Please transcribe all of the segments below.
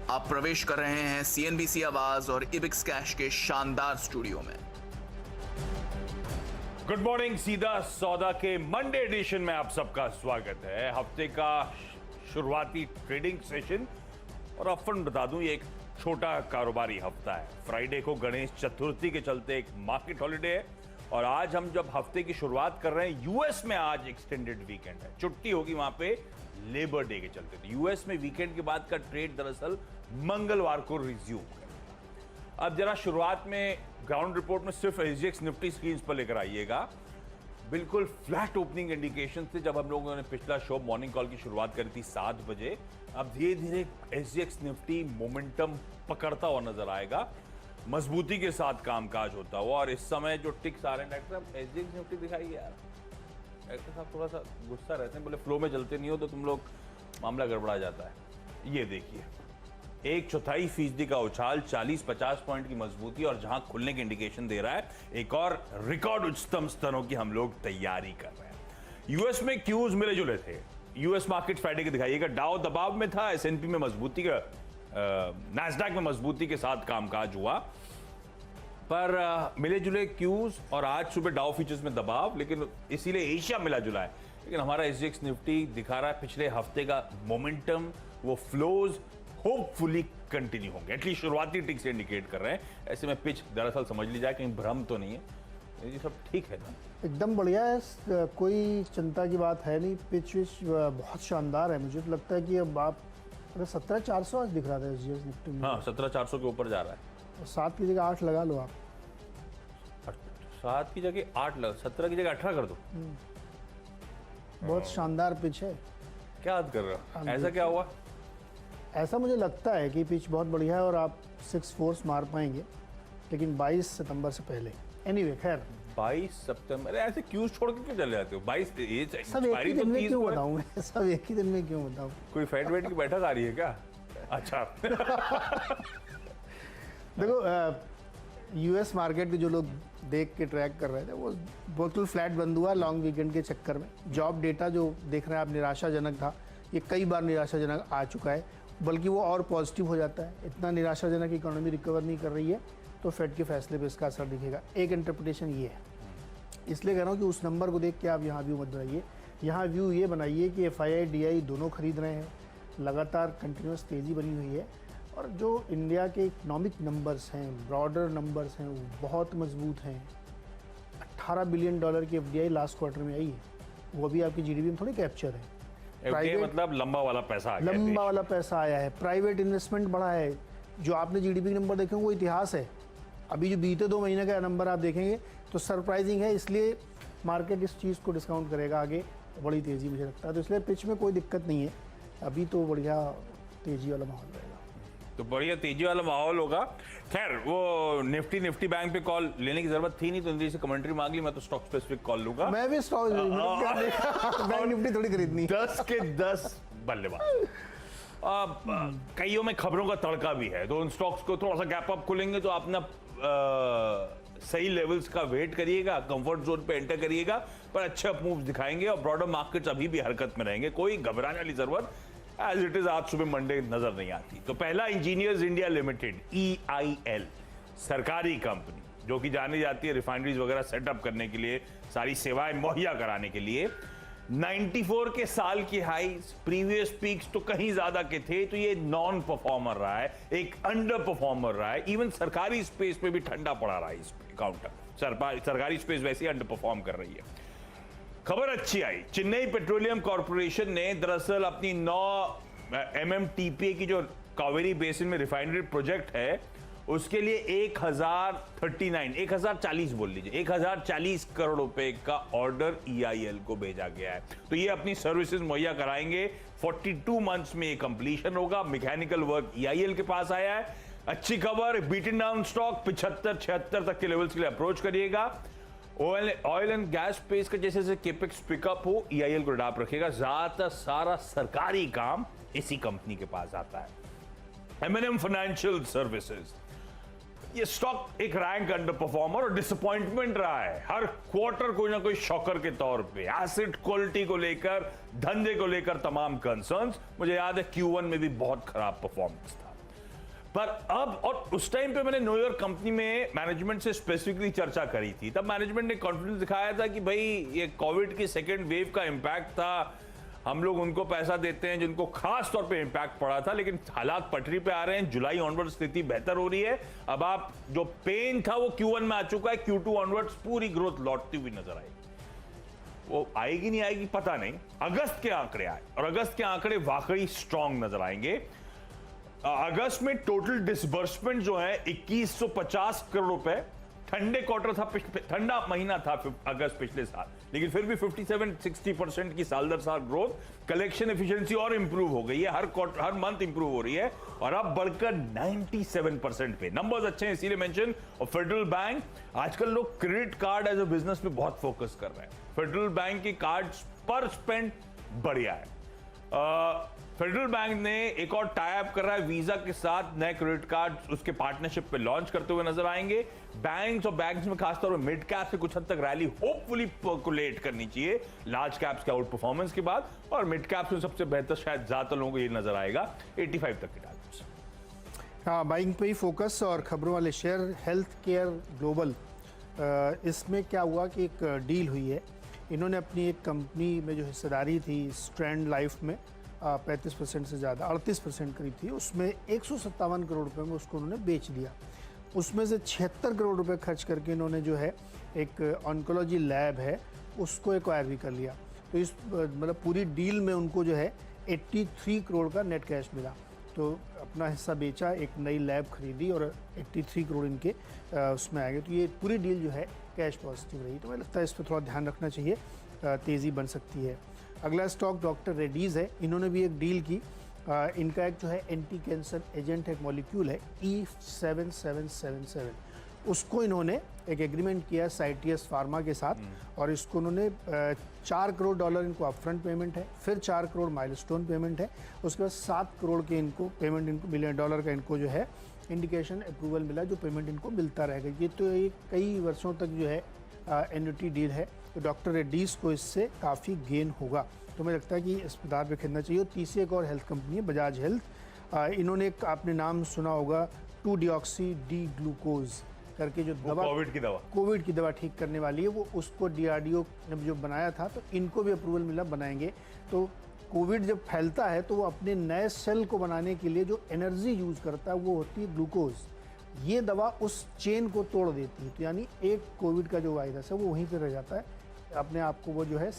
आप प्रवेश कर रहे हैं सीएनबीसी आवाज और इबिक्स कैश के शानदार स्टूडियो में। गुड मॉर्निंग, सीधा सौदा के मंडे एडिशन में आप सबका स्वागत है। हफ्ते का शुरुआती ट्रेडिंग सेशन, और अपफ्रंट बता दूं ये एक छोटा कारोबारी हफ्ता है। फ्राइडे को गणेश चतुर्थी के चलते एक मार्केट हॉलिडे है, और आज हम जब हफ्ते की शुरुआत कर रहे हैं, यूएस में आज एक्सटेंडेड वीकेंड है, छुट्टी होगी वहां पे लेबर डे के चलते। तो यूएस में वीकेंड के बाद का ट्रेड दरअसल मंगलवार को रिज्यूम करेगा। अब जरा शुरुआत में ग्राउंड रिपोर्ट में सिर्फ एसजीएक्स निफ्टी स्क्रीन पर लेकर आइएगा। बिल्कुल फ्लैट ओपनिंग इंडिकेशन थे जब हम लोगों ने पिछला शो मॉर्निंग कॉल की शुरुआत करी थी 7 बजे। अब धीरे धीरे एसजीएक्स निफ्टी मोमेंटम पकड़ता हुआ नजर आएगा, मजबूती के साथ कामकाज होता हुआ। और इस समय जो टिक्स आ रहे हैं, डॉक्टर साहब एसजीएक्स निफ्टी दिखाइए यार। डॉक्टर साहब थोड़ा सा गुस्सा रहते हैं, बोले फ्लो में चलते नहीं हो तो तुम लोग मामला गड़बड़ा जाता है। ये देखिए 1/4% का उछाल, 40-50 पॉइंट की मजबूती, और जहां खुलने की इंडिकेशन दे रहा है एक और रिकॉर्ड उच्चतम स्तरों की हम लोग तैयारी कर रहे हैं। यूएस में क्यूज मिले जुले थे। यूएस मार्केट फ्राइडे के दिखाइएगा, डाउ दबाव में था, एसएनपी में मजबूती का, नैस्डैक में मजबूती के साथ कामकाज हुआ, पर मिले जुले क्यूज। और आज सुबह डाउ फ्यूचर्स में दबाव, लेकिन इसीलिए एशिया मिला जुला है। लेकिन हमारा एसजीएक्स निफ्टी दिखा रहा है पिछले हफ्ते का मोमेंटम, वो फ्लोज होपफुली कंटिन्यू होंगे, एटलीस्ट शुरुआती टिक से इंडिकेट कर रहे हैं। ऐसे में पिच दरअसल समझ ली जाए, कहीं भ्रम तो नहीं है, ये सब ठीक है ना? एकदम बढ़िया है, कोई चिंता की बात है नहीं। पिच विच बहुत शानदार है। मुझे तो लगता है कि अब आप 17,400 आज दिख रहा था एसजीएक्स निफ्टी में। हाँ, 17,400 के ऊपर जा रहा है। 7 की जगह 8 लगा लो आप। 7 की जगह 8 लगा, 17 की जगह 18 कर दो। बहुत शानदार पिच है। क्या याद कर रहे हो? ऐसा क्या हुआ? ऐसा मुझे लगता है कि पिच बहुत बढ़िया है और आप 6 फोर्स मार पाएंगे, लेकिन 22 सितंबर से पहले। एनीवे खैर, 22 सितंबर ऐसे क्यों छोड़ के क्यों चले जाते हो? 22 सब एक ही दिन में क्यों बताऊं मैं? सब एक ही दिन में क्यों बताऊं? कोई फेड वेट की बैठक आ रही है क्या? अच्छा। देखो, यूएस मार्केट के जो लोग देख के ट्रैक कर रहे थे, वो बिल्कुल फ्लैट बंद हुआ लॉन्ग वीकेंड के चक्कर में। जॉब डेटा जो देख रहे हैं आप निराशाजनक था, ये कई बार निराशाजनक आ चुका है, बल्कि वो और पॉजिटिव हो जाता है। इतना निराशाजनक इकोनॉमी रिकवर नहीं कर रही है तो फेड के फैसले पे इसका असर दिखेगा। एक इंटरप्रिटेशन ये है, इसलिए कह रहा हूँ कि उस नंबर को देख के आप यहाँ व्यू मत बनाइए। यहाँ व्यू ये बनाइए कि FII DI दोनों खरीद रहे हैं, लगातार कंटिन्यूस तेज़ी बनी हुई है, और जो इंडिया के इकोनॉमिक नंबर्स हैं, ब्रॉडर नंबर्स हैं, वो बहुत मजबूत हैं। $18 बिलियन की FDI लास्ट क्वार्टर में आई है, वो भी आपकी GDP में थोड़ी कैप्चर है। मतलब लंबा वाला पैसा आ गया, लंबा वाला पैसा आया है, प्राइवेट इन्वेस्टमेंट बढ़ा है। जो आपने GDP के नंबर देखे वो इतिहास है। अभी जो बीते 2 महीने का नंबर आप देखेंगे तो सरप्राइजिंग है, इसलिए मार्केट इस चीज़ को डिस्काउंट करेगा आगे बड़ी तेज़ी, मुझे लगता है। तो इसलिए पिच में कोई दिक्कत नहीं है, अभी तो बढ़िया तेज़ी वाला माहौल रहेगा। तो बढ़िया तेजी वाला माहौल होगा। खैर, वो निफ्टी बैंक पे कॉल लेने की जरूरत थी नहीं, तो इंद्र से कमेंट्री मांग ली। मैं तो स्टॉक स्पेसिफिक कॉल लूंगा। मैं भी स्टॉक बैंक निफ्टी थोड़ी खरीदनी। 10 के 10 बल्लेबाज। कईयों में खबरों का तड़का भी है, तो उन स्टॉक्स को थोड़ा सा गैप अप खुलेंगे तो अपना सही लेवल्स का वेट करिएगा, कंफर्ट जोन पे एंटर करिएगा, पर अच्छे अप मूव्स दिखाएंगे और ब्रॉडर मार्केट्स अभी भी हरकत में रहेंगे। कोई घबराने वाली जरूरत एज इट इज आज सुबह मंडे नजर नहीं आती। तो पहला, इंजीनियर्स इंडिया लिमिटेड EIL, सरकारी कंपनी जो कि जानी जाती है रिफाइनरीज वगैरह सेटअप करने के लिए, सारी सेवाएं मुहैया कराने के लिए। 94 के साल की हाईज, प्रीवियस पीक्स तो कहीं ज्यादा के थे, तो ये नॉन परफॉर्मर रहा है, एक अंडर परफॉर्मर रहा है। इवन सरकारी स्पेस पे भी ठंडा पड़ा रहा है इस काउंटर। सरकारी स्पेस वैसे ही अंडर परफॉर्म कर रही है। खबर अच्छी आई, चेन्नई पेट्रोलियम कॉर्पोरेशन ने दरअसल अपनी 9 MMTPA की जो कावेरी बेसिन में रिफाइनरी प्रोजेक्ट है, उसके लिए 1040 बोल लीजिए, 1040 करोड़ रुपए का ऑर्डर EIL को भेजा गया है। तो ये अपनी सर्विसेज मुहैया कराएंगे। 42 मंथ्स में ये कंप्लीशन होगा। मैकेनिकल वर्क EIL के पास आया है। अच्छी खबर, बीटन डाउन स्टॉक 75-76 तक के लेवल्स के लिए अप्रोच करिएगा। ऑयल एंड गैस स्पेस का जैसे केपेक्स पिकअप हो, EIL को डाप रखेगा। ज्यादातर सारा सरकारी काम इसी कंपनी के पास आता है। M&M फाइनेंशियल सर्विसेज, ये स्टॉक एक रैंक अंडर परफॉर्मर और डिसअपॉइंटमेंट रहा है। हर क्वार्टर कोई ना कोई शॉकर के तौर पे, एसेट क्वालिटी को लेकर, धंधे को लेकर तमाम कंसर्न्स। मुझे याद है Q1 में भी बहुत खराब परफॉर्मेंस था। पर अब, और उस टाइम पे मैंने न्यू यॉर्क कंपनी में मैनेजमेंट से स्पेसिफिकली चर्चा करी थी, तब मैनेजमेंट ने कॉन्फिडेंस दिखाया था कि भाई ये कोविड की सेकेंड वेव का इंपैक्ट था, हम लोग उनको पैसा देते हैं जिनको खास तौर पे इंपैक्ट पड़ा था, लेकिन हालात पटरी पे आ रहे हैं, जुलाई ऑनवर्ड स्थिति बेहतर हो रही है। अब आप जो पेन था वो Q1 में आ चुका है, Q2 ऑनवर्ड्स पूरी ग्रोथ लौटती हुई नजर आएगी। वो आएगी नहीं आएगी पता नहीं, अगस्त के आंकड़े आए और अगस्त के आंकड़े वाकई स्ट्रांग नजर आएंगे। अगस्त में टोटल डिसबर्समेंट जो है 2150 करोड़ रुपए, ठंडे क्वार्टर था, ठंडा महीना था अगस्त पिछले साल, लेकिन फिर भी 57-60% की साल दर साल ग्रोथ। कलेक्शन एफिशिएंसी और इंप्रूव हो गई है, हर मंथ इंप्रूव हो रही है और अब बढ़कर 97% पे। नंबर्स अच्छे हैं इसीलिए मेंशन। और फेडरल बैंक, आजकल लोग credit card as a business पे बहुत फोकस कर रहे हैं। फेडरल बैंक की कार्ड्स पर स्पेंड बढ़िया है। फेडरल बैंक ने एक और टाई अप कर रहा है वीजा के साथ, नए क्रेडिट कार्ड उसके पार्टनरशिप पे लॉन्च करते हुए नजर आएंगे। बैंक्स और बैंक्स में खासतौर पर मिड कैप से कुछ हद तक रैली होपफुली पर्कुलेट करनी चाहिए लार्ज कैप्स के आउट परफॉर्मेंस के बाद, और मिड कैप्स में सबसे बेहतर शायद ज्यादातर लोगों को ये नजर आएगा 85 तक के टारगेट्स। हाँ, बाइंग पे ही फोकस और खबरों वाले शेयर। हेल्थ केयर ग्लोबल, इसमें क्या हुआ कि एक डील हुई है, इन्होंने अपनी एक कंपनी में जो हिस्सेदारी थी स्ट्रैंड लाइफ में 35% से ज़्यादा 38% करीब थी, उसमें 157 करोड़ रुपए में उसको उन्होंने बेच दिया। उसमें से 76 करोड़ रुपए खर्च करके इन्होंने जो है एक ऑन्कोलॉजी लैब है उसको एक्वायर भी कर लिया। तो इस मतलब पूरी डील में उनको जो है 83 करोड़ का नेट कैश मिला। तो अपना हिस्सा बेचा, एक नई लैब खरीदी और 83 करोड़ इनके उसमें आ गए। तो ये पूरी डील जो है कैश पॉजिटिव रही। तो मुझे लगता है इस पर थोड़ा ध्यान रखना चाहिए, तेज़ी बन सकती है। अगला स्टॉक डॉक्टर रेड्डीज़ है, इन्होंने भी एक डील की। इनका एक जो है एंटी कैंसर एजेंट एक मॉलिक्यूल है E7777, उसको इन्होंने एक एग्रीमेंट किया साइटियस फार्मा के साथ और इसको उन्होंने $4 करोड़ इनको अपफ्रंट पेमेंट है, फिर $4 करोड़ माइलस्टोन पेमेंट है, उसके बाद $7 करोड़ के इनको पेमेंट, इनको $1 बिलियन का इनको जो है इंडिकेशन अप्रूवल मिला, जो पेमेंट इनको मिलता रहेगा। ये तो एक कई वर्षों तक जो है एन्युटी डील है, तो डॉक्टर रेड्डीज़ को इससे काफ़ी गेन होगा। तो मुझे लगता है कि इस बाजार पे खरीदना चाहिए। और तीसरी एक और हेल्थ कंपनी है बजाज हेल्थ, इन्होंने एक आपने नाम सुना होगा 2-डिऑक्सी डी ग्लूकोज करके जो दवा, कोविड की दवा ठीक करने वाली है, वो उसको DRDO ने जो बनाया था, तो इनको भी अप्रूवल मिला, बनाएंगे। तो कोविड जब फैलता है तो वो अपने नए सेल को बनाने के लिए जो एनर्जी यूज़ करता है वो होती है ग्लूकोज। ये दवा उस चेन को तोड़ देती है, तो यानी एक कोविड का जो वायरस है वो वहीं पर रह जाता है, अपने आप को वो जो है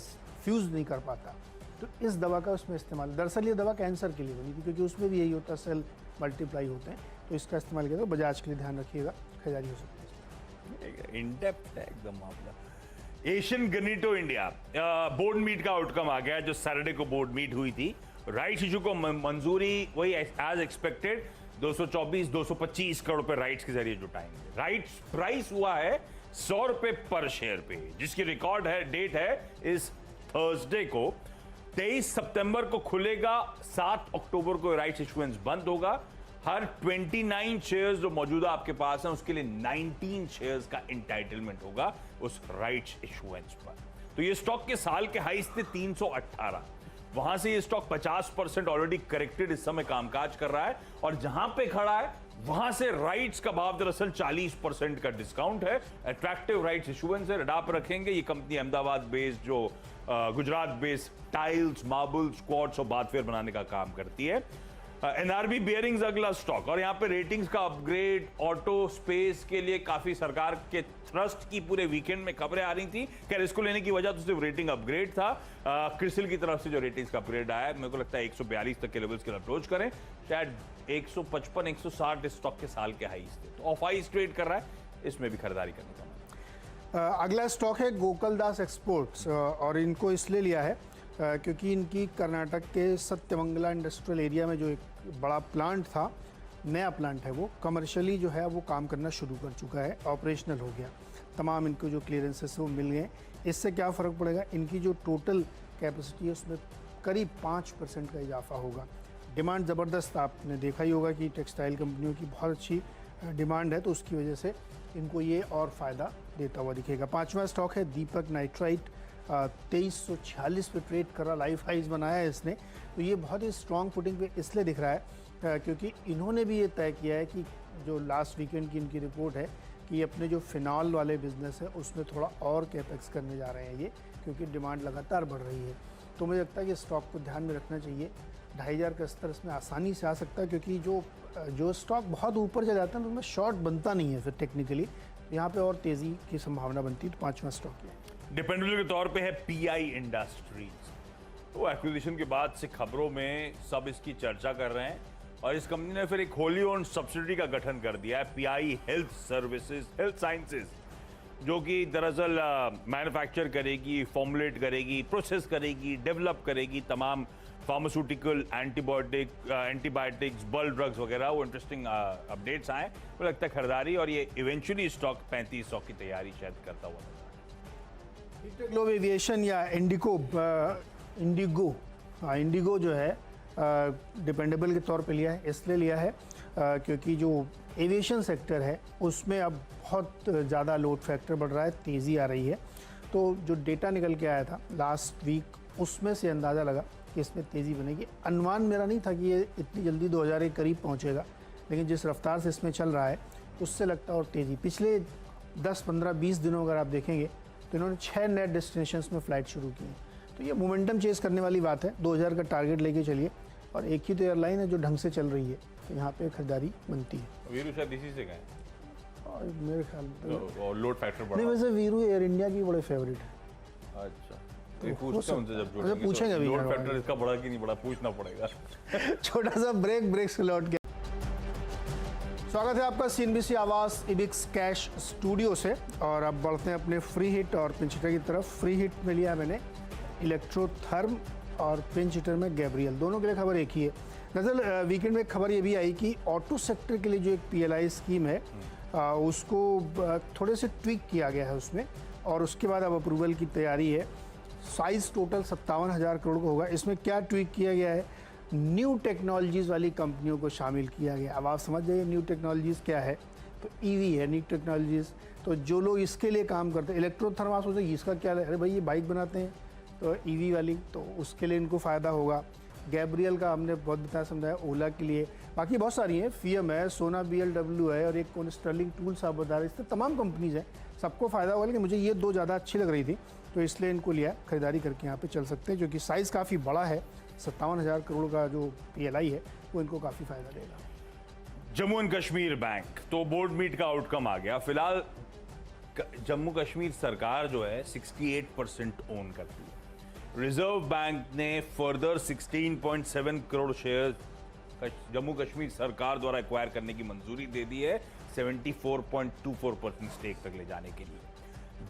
फ्यूज़ नहीं कर पाता। तो इस दवा का उसमें इस्तेमाल, दरअसल ये दवा कैंसर के लिए बनी थी क्योंकि उसमें भी यही होता है, सेल मल्टीप्लाई होते हैं, तो इसका इस्तेमाल किया। तो बजाज के लिए ध्यान रखिएगा, खरीदारी हो सकती है। इन डेप्थ है एकदम मामला। एशियन गनीटो इंडिया बोर्ड मीट का आउटकम आ गया, जो सैटरडे को बोर्ड मीट हुई थी। राइट्स इशू को मंजूरी वही एज एक्सपेक्टेड 224-225 करोड़ रुपए राइट्स के जरिए जुटाएंगे। राइट्स प्राइस हुआ है ₹100 पर शेयर पे, जिसकी रिकॉर्ड है डेट है इस थर्सडे को। 23 सितंबर को खुलेगा, 7 अक्टूबर को राइट्स इशुएंस बंद होगा। हर 29 शेयर्स जो मौजूदा आपके पास हैं उसके लिए 19 शेयर्स का एंटाइटलमेंट होगा उस राइट्स इशुएंस पर। तो ये स्टॉक के साल के हाईस थे 318, वहां से ये स्टॉक 50% ऑलरेडी करेक्टेड इस समय कामकाज कर रहा है, और जहां पे खड़ा है वहां से राइट्स का भाव दरअसल 40% का डिस्काउंट है। अट्रैक्टिव राइट्स इशुएंस है, रडार पर रखेंगे। ये कंपनी अहमदाबाद बेस्ड, जो Gujarat based tiles, marbles, quartz और बाथवेयर बनाने का काम करती है। NRB बियरिंग्स अगला स्टॉक, और यहाँ पे रेटिंग्स का अपग्रेड, ऑटो स्पेस के लिए काफी सरकार के ट्रस्ट की पूरे वीकेंड में खबरें आ रही थी। खैर इसको लेने की वजह तो सिर्फ रेटिंग अपग्रेड था। क्रिसिल की तरफ से जो रेटिंग्स का अपग्रेड आया, मेरे को लगता है 142 तक के लेवल्स के लिए अप्रोच करें, शायद 155-160 इस स्टॉक के साल के हाईस थे। तो ऑफ हाईस ट्रेड कर रहा है, इसमें भी खरीदारी करने का। अगला स्टॉक है गोकुलदास एक्सपोर्ट्स, और इनको इसलिए लिया है क्योंकि इनकी कर्नाटक के सत्यमंगला इंडस्ट्रियल एरिया में जो एक बड़ा प्लांट था, नया प्लांट है, वो कमर्शियली जो है वो काम करना शुरू कर चुका है, ऑपरेशनल हो गया, तमाम इनको जो क्लियरेंसेस वो मिल गए। इससे क्या फ़र्क पड़ेगा, इनकी जो टोटल कैपेसिटी है उसमें करीब 5% का इजाफा होगा। डिमांड ज़बरदस्त, आपने देखा ही होगा कि टेक्सटाइल कंपनियों की बहुत अच्छी डिमांड है, तो उसकी वजह से इनको ये और फ़ायदा देता हुआ दिखेगा। 5वां स्टॉक है दीपक नाइट्राइट, 2346 पे ट्रेड कर रहा, लाइफ हाइज बनाया है इसने। तो ये बहुत ही स्ट्रॉन्ग फुटिंग पे इसलिए दिख रहा है क्योंकि इन्होंने भी ये तय किया है कि जो लास्ट वीकेंड की इनकी रिपोर्ट है कि अपने जो फिनॉल वाले बिजनेस है उसमें थोड़ा और कैपेक्स करने जा रहे हैं ये, क्योंकि डिमांड लगातार बढ़ रही है। तो मुझे लगता है कि स्टॉक को ध्यान में रखना चाहिए। 2500 का स्तर इसमें आसानी से आ सकता है, क्योंकि जो स्टॉक बहुत ऊपर चला जाता है तो उसमें शॉर्ट बनता नहीं है फिर टेक्निकली। यहाँ पे और तेज़ी की संभावना बनती है। तो 5वां स्टॉक है, डिपेंडेबल के तौर पे है पीआई इंडस्ट्रीज। तो एक्विजिशन के बाद से खबरों में सब इसकी चर्चा कर रहे हैं और इस कंपनी ने फिर एक होली ओन्ड सब्सिडी का गठन कर दिया है, pi health services, health sciences, जो कि दरअसल मैन्युफैक्चर करेगी, फॉर्मुलेट करेगी, प्रोसेस करेगी, डेवलप करेगी तमाम फार्मास्यूटिकल, एंटीबायोटिक्स, बल्क ड्रग्स वगैरह। वो इंटरेस्टिंग अपडेट्स आए, मुझे लगता है खरीदारी, और ये इवेंचुअली स्टॉक 3500 की तैयारी शायद करता हुआ नजर ग्लोब एविएशन या इंडिगो जो है डिपेंडेबल के तौर पे लिया है, इसलिए लिया है क्योंकि जो एविएशन सेक्टर है उसमें अब बहुत ज़्यादा लोड फैक्टर बढ़ रहा है, तेज़ी आ रही है। तो जो डेटा निकल के आया था लास्ट वीक, उसमें से अंदाज़ा लगा कि इसमें तेज़ी बनेगी। अनुमान मेरा नहीं था कि ये इतनी जल्दी 2000 के करीब पहुंचेगा, लेकिन जिस रफ्तार से इसमें चल रहा है उससे लगता है और तेज़ी। पिछले 10, 15, 20 दिनों अगर आप देखेंगे तो इन्होंने 6 नए डेस्टिनेशंस में फ़्लाइट शुरू की हैं। तो ये मोमेंटम चेज़ करने वाली बात है। 2000 का टारगेट लेके चलिए, और एक ही तो एयरलाइन है जो ढंग से चल रही है, तो यहाँ पे खरीदारी बनती है। वीरू शायद इसी से गए और मेरे ख्याल में और लोड फैक्टर बढ़ा। नहीं, वैसे वीरू एयर इंडिया की बड़े फेवरेट है। अच्छा, तो पूछते हैं उनसे, जब अच्छा, पूछेंगे अभी, लोड फैक्टर इसका बढ़ा कि नहीं बढ़ा, पूछना पड़ेगा। छोटा सा ब्रेक से लौट गया। स्वागत है आपका सीएनबीसी आवास इबिक्स कैश स्टूडियो से, और अब बढ़ते हैं अपने फ्री हिट और पिंच हिटर की तरफ। फ्री हिट में लिया मैंने इलेक्ट्रोथर्म और पिंच हिटर में गैब्रियल। दोनों के लिए खबर एक ही है। दरअसल वीकेंड में एक खबर ये भी आई कि ऑटो सेक्टर के लिए जो एक पीएलआई स्कीम है उसको थोड़े से ट्विक किया गया है उसमें, और उसके बाद अब अप्रूवल की तैयारी है। साइज टोटल 57,000 करोड़ का होगा। इसमें क्या ट्विक किया गया है, न्यू टेक्नोलॉजीज़ वाली कंपनियों को शामिल किया गया। अब आप समझ जाइए न्यू टेक्नोलॉजीज़ क्या है, तो ईवी है न्यू टेक्नोलॉजीज़। तो जो लोग इसके लिए काम करते हैं, इलेक्ट्रोथर्म, आप सोचते इसका क्या है, अरे भाई ये बाइक बनाते हैं तो ईवी वाली, तो उसके लिए इनको फ़ायदा होगा। गैब्रियल का हमने बहुत बताया समझाया, ओला के लिए। बाकी बहुत सारी हैं, FIAM है, सोना BLW है, और एक कौन स्टर्लिंग टूल्स आप बता रहे, इससे तमाम कंपनीज हैं, सबको फ़ायदा होगा। लेकिन मुझे ये दो ज़्यादा अच्छी लग रही थी, तो इसलिए इनको लिया। खरीदारी करके यहाँ पे चल सकते हैं, जो कि साइज़ काफ़ी बड़ा है। 57,000 करोड़ का जो PLI है वो इनको काफ़ी फ़ायदा देगा। जम्मू एंड कश्मीर बैंक, तो बोर्ड मीट का आउटकम आ गया। फिलहाल जम्मू कश्मीर सरकार जो है 68% ओन करती है। रिजर्व बैंक ने फर्दर 16.7 करोड़ शेयर जम्मू कश्मीर सरकार द्वारा एक्वायर करने की मंजूरी दे दी है, 74.24% स्टेक तक ले जाने के लिए।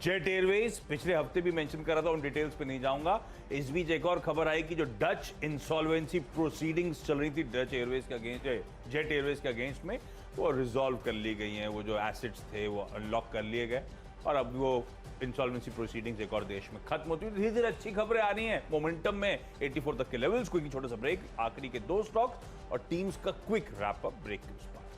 जेट एयरवेज पिछले हफ्ते भी मेंशन कर रहा था, उन डिटेल्स पे नहीं जाऊंगा। इस बीच एक और खबर आई कि जो डच इंसॉल्वेंसी प्रोसीडिंग्स चल रही थी डच एयरवेज के अगेंस्ट, जेट एयरवेज के अगेंस्ट में, वो रिजॉल्व कर ली गई हैं। वो जो एसेट्स थे वो अनलॉक कर लिए गए, और अब वो इंसॉल्वेंसी प्रोसीडिंग्स एक और देश में खत्म होती है। धीरे धीरे अच्छी खबरें आ रही हैं, मोमेंटम में 84 तक के लेवल्स। कोई छोटा सा ब्रेक, आखिरी के 2 स्टॉक्स और टीम्स का क्विक रैप अप ब्रेक के बाद।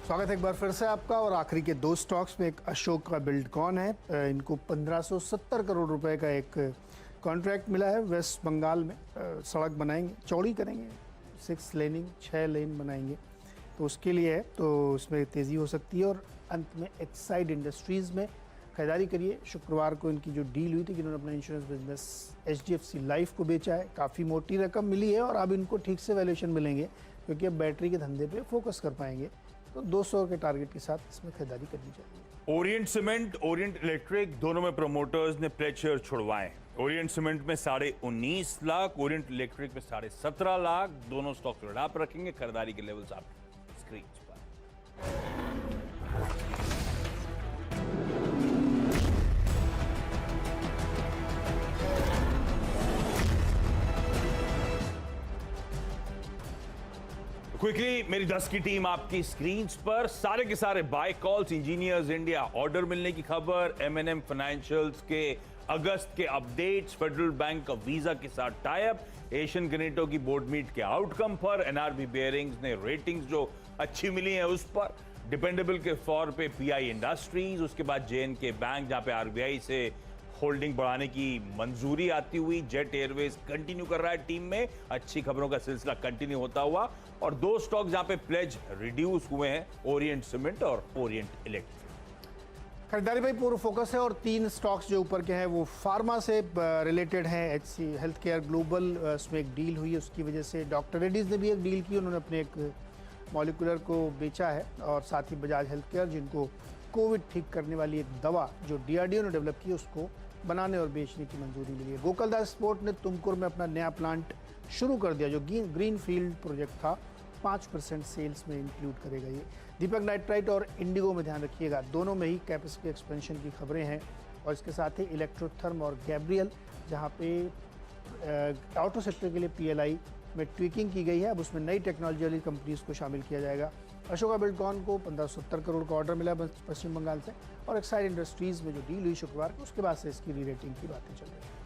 स्वागत है एक बार फिर से आपका। और आखिरी के 2 स्टॉक्स में एक अशोक का बिल्डकॉन है। इनको 1570 करोड़ रुपए का एक कॉन्ट्रैक्ट मिला है वेस्ट बंगाल में। सड़क बनाएंगे, चौड़ी करेंगे, 6 लेनिंग 6 लेन बनाएंगे, तो उसके लिए है, तो उसमें तेज़ी हो सकती है। और अंत में एक्साइड इंडस्ट्रीज़ में खरीदारी करिए। शुक्रवार को इनकी जो डील हुई थी कि इन्होंने अपना इंश्योरेंस बिजनेस HDFC लाइफ को बेचा है, काफ़ी मोटी रकम मिली है, और अब इनको ठीक से वैल्यूएशन मिलेंगे क्योंकि अब बैटरी के धंधे पे फोकस कर पाएंगे। तो 200 के टारगेट के साथ इसमें खरीदारी करनी चाहिए। ओरिएंट सीमेंट, ओरिएंट इलेक्ट्रिक, दोनों में प्रमोटर्स ने प्लेज शेयर छुड़वाए। ओरिएंट सीमेंट में 19.5 लाख, ओरिएंट इलेक्ट्रिक में 17.5 लाख। दोनों स्टॉक रेडा पर रखेंगे। खरीदारी के लेवल्स आप स्क्रीन पर। क्विकली मेरी 10 की टीम आपकी स्क्रीन पर। सारे के सारे buy calls, engineers India order मिलने की खबर, M&M फाइनेंशियल्स के अगस्त के अपडेट्स, फेडरल बैंक का वीजा के साथ टाई अप, एशियन ग्रेनेटो की बोर्ड मीट के आउटकम पर, NRB बेयरिंग्स ने रेटिंग्स जो अच्छी मिली है उस पर, डिपेंडेबल के तौर पे पीआई इंडस्ट्रीज, उसके बाद जेएनके बैंक जहां पे आरबीआई से होल्डिंग बढ़ाने की मंजूरी आती हुई, जेट एयरवेज कंटिन्यू कर रहा है टीम में, अच्छी खबरों का सिलसिला कंटिन्यू होता हुआ, और दो स्टॉक जहां पे प्लेज रिड्यूस हुए हैं, ओरिएंट सीमेंट और ओरिएंट इलेक्ट्रिक। खरीदारी भाई पूर्ण फोकस है और 3 स्टॉक्स जो ऊपर के हैं वो फार्मा से रिलेटेड हैं। एचसी हेल्थ केयर ग्लोबल उसमें एक डील हुई, उसकी वजह से डॉक्टर रेड्डीज ने भी एक डील की, उन्होंने अपने एक मॉलिकुलर को बेचा है, और साथ ही बजाज हेल्थ केयर जिनको कोविड ठीक करने वाली एक दवा जो डीआरडीओ ने डेवलप की उसको बनाने और बेचने की मंजूरी मिली है। गोकुलदास स्पोर्ट ने तुमकुर में अपना नया प्लांट शुरू कर दिया जो ग्रीन फील्ड प्रोजेक्ट था, 5% सेल्स में इंक्लूड करेगा ये। दीपक नाइट्राइट और इंडिगो में ध्यान रखिएगा, दोनों में ही कैपेसिटी एक्सपेंशन की खबरें हैं, और इसके साथ ही इलेक्ट्रोथर्म और गैब्रियल जहां पे ऑटो सेक्टर के लिए पीएलआई में ट्वीकिंग की गई है, अब उसमें नई टेक्नोलॉजी वाली कंपनीज को शामिल किया जाएगा। अशोका बिल्डकॉन को 1570 करोड़ का ऑर्डर मिला पश्चिम बंगाल से, और एक्साइड इंडस्ट्रीज में जो डील हुई शुक्रवार को उसके बाद से इसकी री रेटिंग की बातें चल रही हैं।